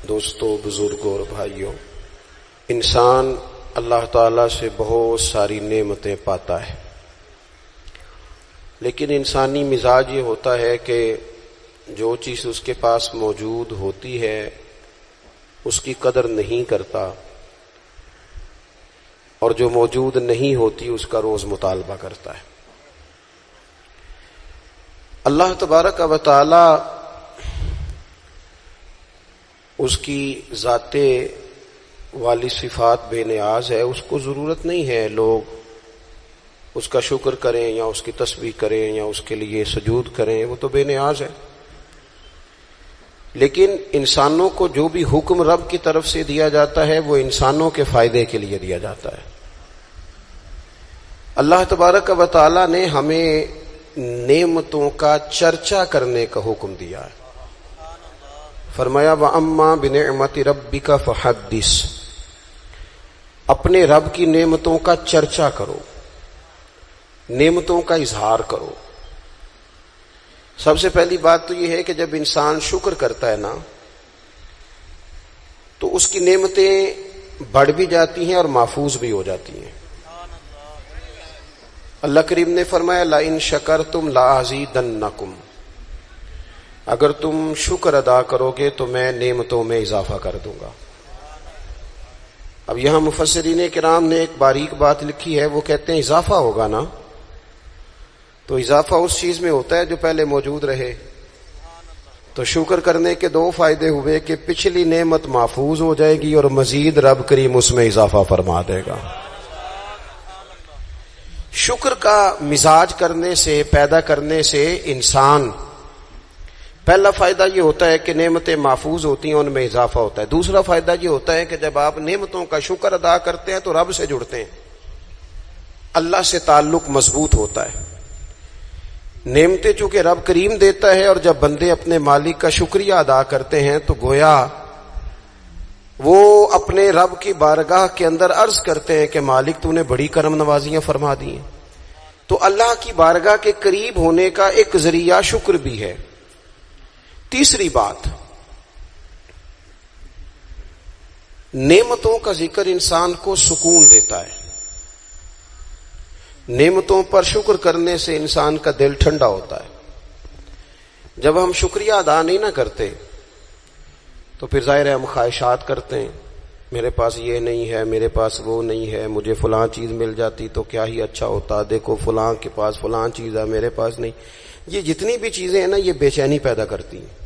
دوستوں، بزرگوں اور بھائیوں، انسان اللہ تعالیٰ سے بہت ساری نعمتیں پاتا ہے، لیکن انسانی مزاج یہ ہوتا ہے کہ جو چیز اس کے پاس موجود ہوتی ہے اس کی قدر نہیں کرتا، اور جو موجود نہیں ہوتی اس کا روز مطالبہ کرتا ہے۔ اللہ تبارک و تعالی اس کی ذات والی صفات بے نیاز ہے، اس کو ضرورت نہیں ہے لوگ اس کا شکر کریں یا اس کی تسبیح کریں یا اس کے لیے سجود کریں، وہ تو بے نیاز ہے۔ لیکن انسانوں کو جو بھی حکم رب کی طرف سے دیا جاتا ہے وہ انسانوں کے فائدے کے لیے دیا جاتا ہے۔ اللہ تبارک و تعالی نے ہمیں نعمتوں کا چرچا کرنے کا حکم دیا ہے۔ فرمایا وَأَمَّا بِنِعْمَةِ رَبِّكَ فَحَدِّثْ، اپنے رب کی نعمتوں کا چرچا کرو، نعمتوں کا اظہار کرو۔ سب سے پہلی بات تو یہ ہے کہ جب انسان شکر کرتا ہے نا تو اس کی نعمتیں بڑھ بھی جاتی ہیں اور محفوظ بھی ہو جاتی ہیں۔ اللہ کریم نے فرمایا لَإِن شَكَرْتُمْ لَأَزِيدَنَّكُمْ، اگر تم شکر ادا کرو گے تو میں نعمتوں میں اضافہ کر دوں گا۔ اب یہاں مفسرین کرام نے ایک باریک بات لکھی ہے، وہ کہتے ہیں اضافہ ہوگا نا تو اضافہ اس چیز میں ہوتا ہے جو پہلے موجود رہے۔ تو شکر کرنے کے دو فائدے ہوئے کہ پچھلی نعمت محفوظ ہو جائے گی اور مزید رب کریم اس میں اضافہ فرما دے گا۔ شکر کا مزاج کرنے سے، پیدا کرنے سے انسان، پہلا فائدہ یہ ہوتا ہے کہ نعمتیں محفوظ ہوتی ہیں، ان میں اضافہ ہوتا ہے۔ دوسرا فائدہ یہ ہوتا ہے کہ جب آپ نعمتوں کا شکر ادا کرتے ہیں تو رب سے جڑتے ہیں، اللہ سے تعلق مضبوط ہوتا ہے۔ نعمتیں چونکہ رب کریم دیتا ہے، اور جب بندے اپنے مالک کا شکریہ ادا کرتے ہیں تو گویا وہ اپنے رب کی بارگاہ کے اندر عرض کرتے ہیں کہ مالک تو نے بڑی کرم نوازیاں فرما دی ہیں۔ تو اللہ کی بارگاہ کے قریب ہونے کا ایک ذریعہ شکر بھی ہے۔ تیسری بات، نعمتوں کا ذکر انسان کو سکون دیتا ہے۔ نعمتوں پر شکر کرنے سے انسان کا دل ٹھنڈا ہوتا ہے۔ جب ہم شکریہ ادا نہیں نہ کرتے تو پھر ظاہر ہے ہم خواہشات کرتے ہیں، میرے پاس یہ نہیں ہے، میرے پاس وہ نہیں ہے، مجھے فلاں چیز مل جاتی تو کیا ہی اچھا ہوتا، دیکھو فلاں کے پاس فلاں چیز ہے، میرے پاس نہیں۔ یہ جتنی بھی چیزیں ہیں نا یہ بے چینی پیدا کرتی ہیں۔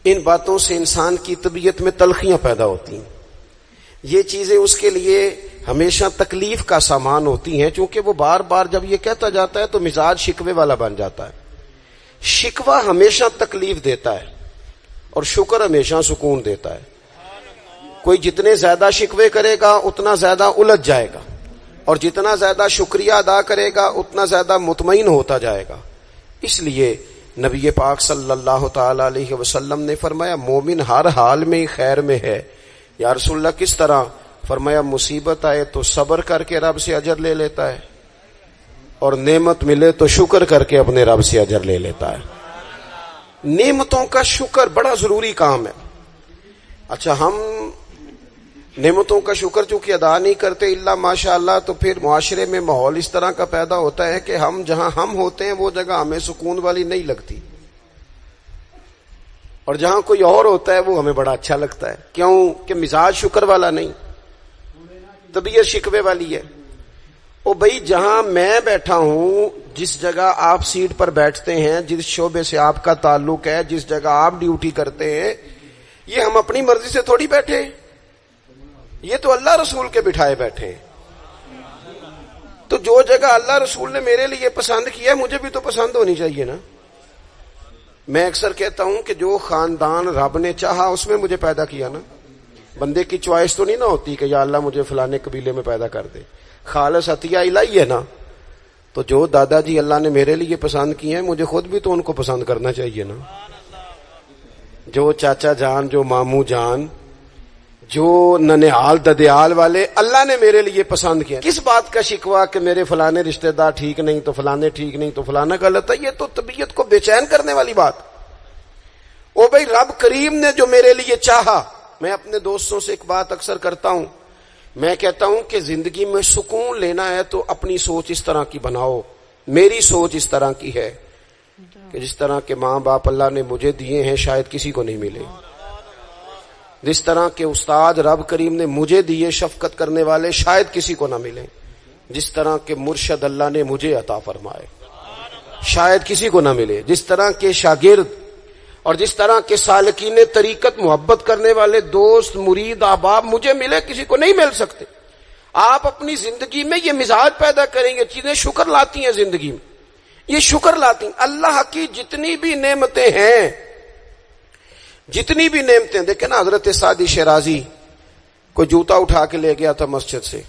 ان باتوں سے انسان کی طبیعت میں تلخیاں پیدا ہوتی ہیں۔ یہ چیزیں اس کے لیے ہمیشہ تکلیف کا سامان ہوتی ہیں، چونکہ وہ بار بار جب یہ کہتا جاتا ہے تو مزاج شکوے والا بن جاتا ہے۔ شکوہ ہمیشہ تکلیف دیتا ہے اور شکر ہمیشہ سکون دیتا ہے۔ کوئی جتنے زیادہ شکوے کرے گا اتنا زیادہ الجھ جائے گا، اور جتنا زیادہ شکریہ ادا کرے گا اتنا زیادہ مطمئن ہوتا جائے گا۔ اس لیے نبی پاک صلی اللہ تعالی علیہ وسلم نے فرمایا مومن ہر حال میں خیر میں ہے۔ یا رسول اللہ کس طرح؟ فرمایا مصیبت آئے تو صبر کر کے رب سے اجر لے لیتا ہے، اور نعمت ملے تو شکر کر کے اپنے رب سے اجر لے لیتا ہے۔ نعمتوں کا شکر بڑا ضروری کام ہے۔ اچھا، ہم نعمتوں کا شکر چونکہ ادا نہیں کرتے الا ماشاء اللہ، تو پھر معاشرے میں ماحول اس طرح کا پیدا ہوتا ہے کہ ہم جہاں ہم ہوتے ہیں وہ جگہ ہمیں سکون والی نہیں لگتی، اور جہاں کوئی اور ہوتا ہے وہ ہمیں بڑا اچھا لگتا ہے۔ کیوں؟ کہ مزاج شکر والا نہیں، طبیعت شکوے والی ہے۔ او بھائی، جہاں میں بیٹھا ہوں، جس جگہ آپ سیٹ پر بیٹھتے ہیں، جس شعبے سے آپ کا تعلق ہے، جس جگہ آپ ڈیوٹی کرتے ہیں، یہ ہم اپنی مرضی سے تھوڑی بیٹھے، یہ تو اللہ رسول کے بٹھائے بیٹھے ہیں۔ تو جو جگہ اللہ رسول نے میرے لیے پسند کیا ہے مجھے بھی تو پسند ہونی چاہیے نا۔ میں اکثر کہتا ہوں کہ جو خاندان رب نے چاہا اس میں مجھے پیدا کیا نا۔ بندے کی چوائس تو نہیں نہ ہوتی کہ یا اللہ مجھے فلانے قبیلے میں پیدا کر دے، خالص عطیہ الہی ہے نا۔ تو جو دادا جی اللہ نے میرے لیے پسند کیے ہیں مجھے خود بھی تو ان کو پسند کرنا چاہیے نا۔ جو چاچا جان، جو ماموں جان، جو ننیال ددیال والے اللہ نے میرے لیے پسند کیا، کس بات کا شکوہ کہ میرے فلانے رشتہ دار ٹھیک نہیں تو فلانے ٹھیک نہیں تو فلانا غلط ہے؟ یہ تو طبیعت کو بے چین کرنے والی بات۔ او بھائی رب کریم نے جو میرے لیے چاہا. میں اپنے دوستوں سے ایک بات اکثر کرتا ہوں, میں کہتا ہوں کہ زندگی میں سکون لینا ہے تو اپنی سوچ اس طرح کی بناؤ. میری سوچ اس طرح کی ہے کہ جس طرح کے ماں باپ اللہ نے مجھے دیے ہیں شاید کسی کو نہیں ملے, جس طرح کے استاد رب کریم نے مجھے دیے شفقت کرنے والے شاید کسی کو نہ ملے, جس طرح کے مرشد اللہ نے مجھے عطا فرمائے شاید کسی کو نہ ملے, جس طرح کے شاگرد اور جس طرح کے سالکین طریقت محبت کرنے والے دوست مرید احباب مجھے ملے کسی کو نہیں مل سکتے. آپ اپنی زندگی میں یہ مزاج پیدا کریں گے, چیزیں شکر لاتی ہیں زندگی میں, یہ شکر لاتی ہیں. اللہ کی جتنی بھی نعمتیں ہیں, جتنی بھی نعمتیں, دیکھیں نا حضرت سعدی شیرازی کوئی جوتا اٹھا کے لے گیا تھا مسجد سے,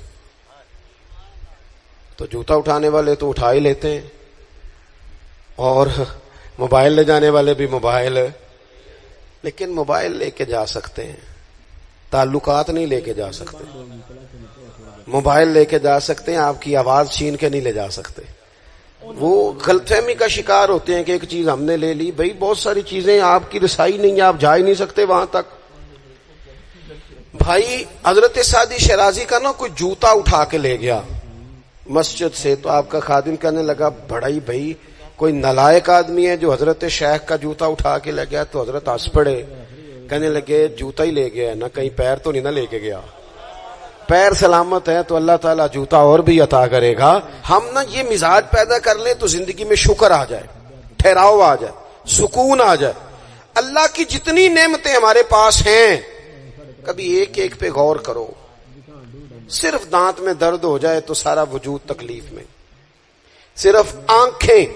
تو جوتا اٹھانے والے تو اٹھا ہی لیتے ہیں, اور موبائل لے جانے والے بھی موبائل, لیکن موبائل لے کے جا سکتے ہیں, تعلقات نہیں لے کے جا سکتے. موبائل لے کے جا سکتے ہیں, آپ کی آواز چھین کے نہیں لے جا سکتے. وہ غلط فہمی کا شکار ہوتے ہیں کہ ایک چیز ہم نے لے لی, بھئی بہت ساری چیزیں آپ کی رسائی نہیں ہے, آپ جا ہی نہیں سکتے وہاں تک. بھائی حضرت سعدی شیرازی کا نا کوئی جوتا اٹھا کے لے گیا مسجد سے, تو آپ کا خادم کہنے لگا بڑا ہی بھائی کوئی نالائق آدمی ہے جو حضرت شیخ کا جوتا اٹھا کے لے گیا. تو حضرت ہنس پڑے, کہنے لگے جوتا ہی لے گیا ہے نا, کہیں پیر تو نہیں نہ لے کے گیا, پیر سلامت ہے تو اللہ تعالیٰ جوتا اور بھی عطا کرے گا. ہم نا یہ مزاج پیدا کر لیں تو زندگی میں شکر آ جائے, ٹھہراؤ آ جائے, سکون آ جائے. اللہ کی جتنی نعمتیں ہمارے پاس ہیں کبھی ایک ایک پہ غور کرو. صرف دانت میں درد ہو جائے تو سارا وجود تکلیف میں, صرف آنکھیں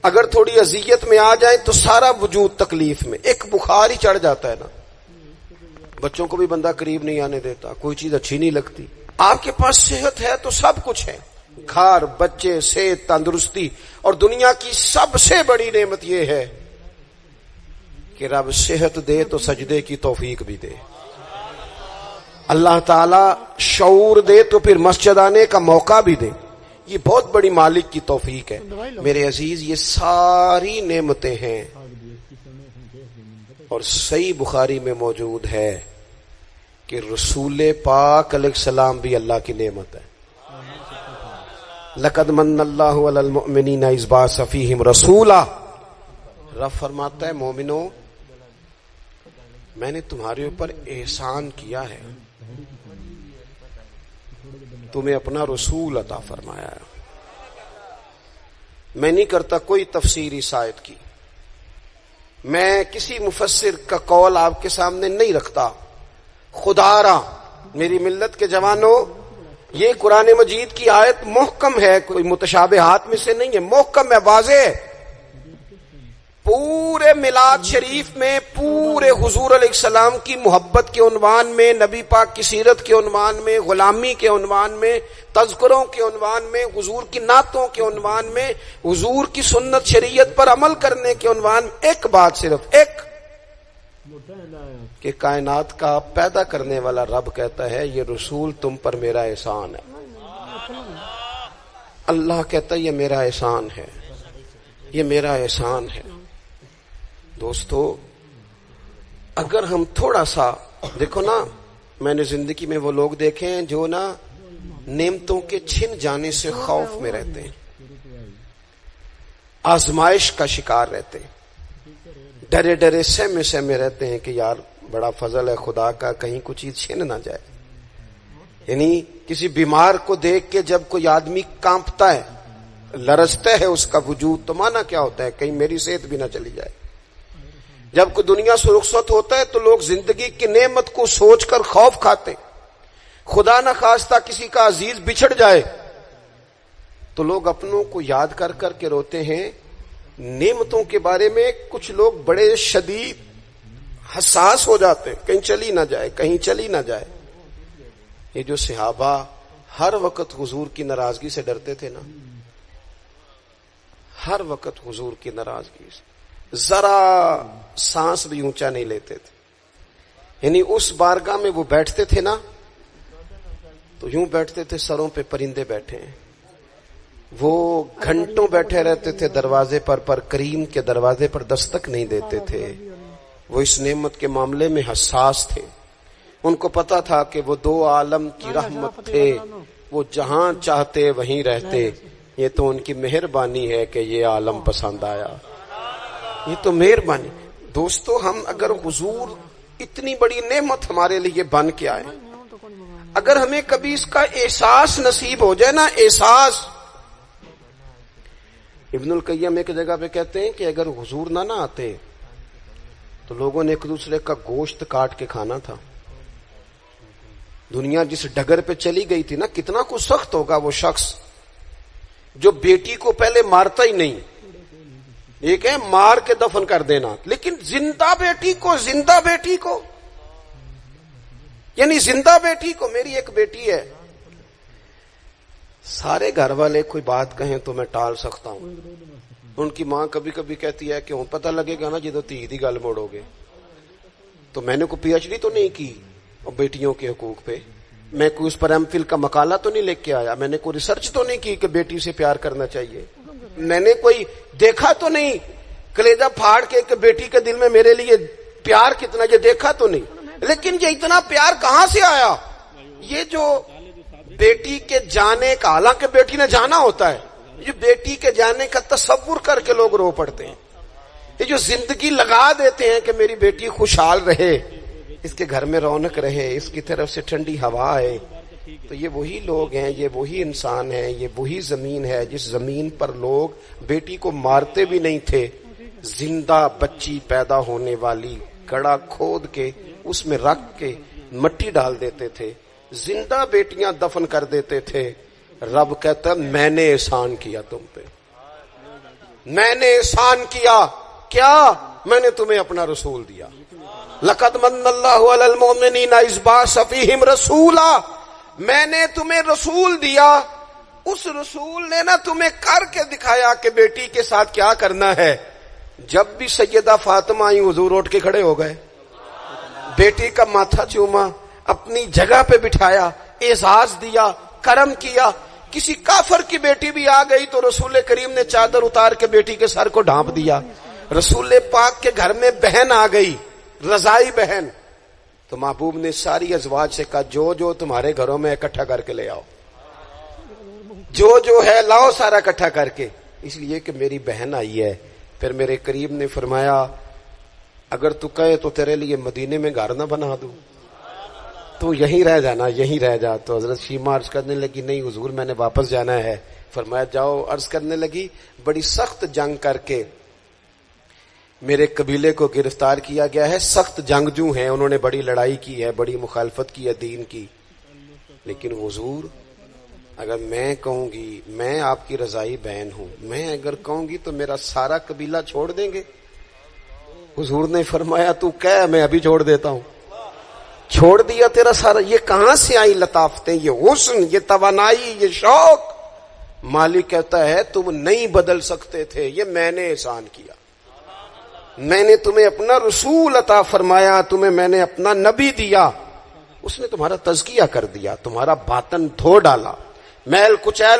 اگر تھوڑی اذیت میں آ جائیں تو سارا وجود تکلیف میں. ایک بخار ہی چڑھ جاتا ہے نا, بچوں کو بھی بندہ قریب نہیں آنے دیتا, کوئی چیز اچھی نہیں لگتی. آپ کے پاس صحت ہے تو سب کچھ ہے, گھر, بچے, صحت, تندرستی, اور دنیا کی سب سے بڑی نعمت یہ ہے کہ رب صحت دے تو سجدے کی توفیق بھی دے, اللہ تعالی شعور دے تو پھر مسجد آنے کا موقع بھی دے. یہ بہت بڑی مالک کی توفیق ہے میرے عزیز. یہ ساری نعمتیں ہیں, اور صحیح بخاری میں موجود ہے کہ رسول پاک علیہ السلام بھی اللہ کی نعمت ہے. لقد من اللہ علی المؤمنین اذ بعث فیہم رسولا. رب فرماتا ہے مومنو میں نے تمہارے اوپر احسان کیا ہے, تمہیں اپنا رسول عطا فرمایا ہے. میں نہیں کرتا کوئی تفسیر اس آیت کی, میں کسی مفسر کا قول آپ کے سامنے نہیں رکھتا. خدا را میری ملت کے جوانوں, یہ قرآن مجید کی آیت محکم ہے, کوئی متشابہات میں سے نہیں ہے, محکم ہے, واضح ہے. پورے میلاد شریف میں پورے حضور علیہ السلام کی محبت کے عنوان میں, نبی پاک کی سیرت کے عنوان میں, غلامی کے عنوان میں, تذکروں کے عنوان میں, حضور کی نعتوں کے عنوان میں, حضور کی سنت شریعت پر عمل کرنے کے عنوان میں ایک بات, صرف ایک, کہ کائنات کا پیدا کرنے والا رب کہتا ہے یہ رسول تم پر میرا احسان ہے. اللہ کہتا ہے یہ میرا احسان ہے, یہ میرا احسان ہے. دوستو اگر ہم تھوڑا سا دیکھو نا, میں نے زندگی میں وہ لوگ دیکھے ہیں جو نا نعمتوں کے چھن جانے سے خوف میں رہتے ہیں, آزمائش کا شکار رہتے ہیں, ڈرے ڈرے سہمے سہمے رہتے ہیں کہ یار بڑا فضل ہے خدا کا, کہیں کچھ چیز چھن نہ جائے. یعنی کسی بیمار کو دیکھ کے جب کوئی آدمی کانپتا ہے, لرزتا ہے اس کا وجود, تو مانا کیا ہوتا ہے کہیں میری صحت بھی نہ چلی جائے. جب کوئی دنیا سے رخصت ہوتا ہے تو لوگ زندگی کی نعمت کو سوچ کر خوف کھاتے. خدا نہ خواستہ کسی کا عزیز بچھڑ جائے تو لوگ اپنوں کو یاد کر کر کے روتے ہیں. نعمتوں کے بارے میں کچھ لوگ بڑے شدید حساس ہو جاتے ہیں, کہیں چلی نہ جائے, کہیں چلی نہ جائے. یہ جو صحابہ ہر وقت حضور کی ناراضگی سے ڈرتے تھے نا, ہر وقت حضور کی ناراضگی سے, ذرا سانس بھی اونچا نہیں لیتے تھے. یعنی اس بارگاہ میں وہ بیٹھتے تھے نا تو یوں بیٹھتے تھے سروں پہ پرندے بیٹھے ہیں. وہ گھنٹوں بیٹھے رہتے تھے دروازے پر کریم کے دروازے پر دستک نہیں دیتے تھے. وہ اس نعمت کے معاملے میں حساس تھے. ان کو پتا تھا کہ وہ دو عالم کی رحمت تھے, وہ جہاں چاہتے وہیں رہتے. یہ تو ان کی مہربانی ہے کہ یہ عالم پسند آیا, یہ تو مہربانی. دوستو, ہم اگر حضور اتنی بڑی نعمت ہمارے لیے بن کے آئے, اگر ہمیں کبھی اس کا احساس نصیب ہو جائے نا, احساس. ابن القیم ایک جگہ پہ کہتے ہیں کہ اگر حضور نہ آتے تو لوگوں نے ایک دوسرے کا گوشت کاٹ کے کھانا تھا. دنیا جس ڈگر پہ چلی گئی تھی نا, کتنا کچھ سخت ہوگا وہ شخص جو بیٹی کو پہلے مارتا ہی نہیں. ایک ہے مار کے دفن کر دینا, لیکن زندہ بیٹی کو یعنی زندہ بیٹی کو. میری ایک بیٹی ہے, سارے گھر والے کوئی بات کہیں تو میں ٹال سکتا ہوں. ان کی ماں کبھی کبھی کہتی ہے کہ ہوں پتہ لگے گا نا جدو تھی دی گل موڑو گے. تو میں نے کوئی پی ایچ ڈی تو نہیں کی بیٹیوں کے حقوق پہ, میں کوئی اس پر ایم فل کا مقالہ تو نہیں لے کے آیا, میں نے کوئی ریسرچ تو نہیں کی کہ بیٹی سے پیار کرنا چاہیے, میں نے کوئی دیکھا تو نہیں کلیجہ پھاڑ کے کہ بیٹی کے دل میں میرے لیے پیار کتنا, یہ دیکھا تو نہیں. لیکن یہ اتنا پیار کہاں سے آیا؟ یہ جو بیٹی کے جانے کا, حالانکہ بیٹی نے جانا ہوتا ہے, یہ بیٹی کے جانے کا تصور کر کے لوگ رو پڑتے ہیں. یہ جو زندگی لگا دیتے ہیں کہ میری بیٹی خوشحال رہے, اس کے گھر میں رونق رہے, اس کی طرف سے ٹھنڈی ہوا ہے, تو یہ وہی لوگ ہیں, یہ وہی انسان ہیں, یہ وہی زمین ہے جس زمین پر لوگ بیٹی کو مارتے بھی نہیں تھے. زندہ بچی پیدا ہونے والی گڑھا کھود کے اس میں رکھ کے مٹی ڈال دیتے تھے, زندہ بیٹیاں دفن کر دیتے تھے. رب کہتا میں نے احسان کیا تم پہ, میں نے احسان کیا. کیا؟ میں نے تمہیں اپنا رسول دیا. لقد من اللہ علی المؤمنین اذ بعث فیہم رسولا, میں نے تمہیں رسول دیا. اس رسول نے نا تمہیں کر کے دکھایا کہ بیٹی کے ساتھ کیا کرنا ہے. جب بھی سیدہ فاطمہ آئی حضور اٹھ کے کھڑے ہو گئے, بیٹی کا ماتھا چوما, اپنی جگہ پہ بٹھایا, اعزاز دیا, کرم کیا. کسی کافر کی بیٹی بھی آ گئی تو رسول کریم نے چادر اتار کے بیٹی کے سر کو ڈھانپ دیا. رسول پاک کے گھر میں بہن آ گئی, رضائی بہن, تو محبوب نے ساری ازواج سے کہا جو جو تمہارے گھروں میں اکٹھا کر کے لے آؤ, جو ہے لاؤ سارا اکٹھا کر کے, اس لیے کہ میری بہن آئی ہے. پھر میرے کریم نے فرمایا اگر تو کہے تو تیرے لیے مدینے میں گھر نہ بنا دوں, تو یہیں رہ جانا, یہیں رہ جا. تو حضرت شیمہ عرض کرنے لگی نہیں حضور میں نے واپس جانا ہے. فرمایا جاؤ. عرض کرنے لگی بڑی سخت جنگ کر کے میرے قبیلے کو گرفتار کیا گیا ہے, سخت جنگجو ہیں, انہوں نے بڑی لڑائی کی ہے, بڑی مخالفت کی ہے دین کی, لیکن حضور اگر میں کہوں گی میں آپ کی رضائی بہن ہوں, میں اگر کہوں گی تو میرا سارا قبیلہ چھوڑ دیں گے. حضور نے فرمایا تو کہہ میں ابھی چھوڑ دیتا ہوں. چھوڑ دیا تیرا سارا. یہ کہاں سے آئی لطافتیں, یہ حسن, یہ توانائی, یہ شوق. مالک کہتا ہے تم نہیں بدل سکتے تھے, یہ میں نے احسان کیا. میں نے تمہیں اپنا رسول عطا فرمایا, تمہیں میں نے اپنا نبی دیا, اس نے تمہارا تزکیہ کر دیا, تمہارا باطن دھو ڈالا, میل کچیل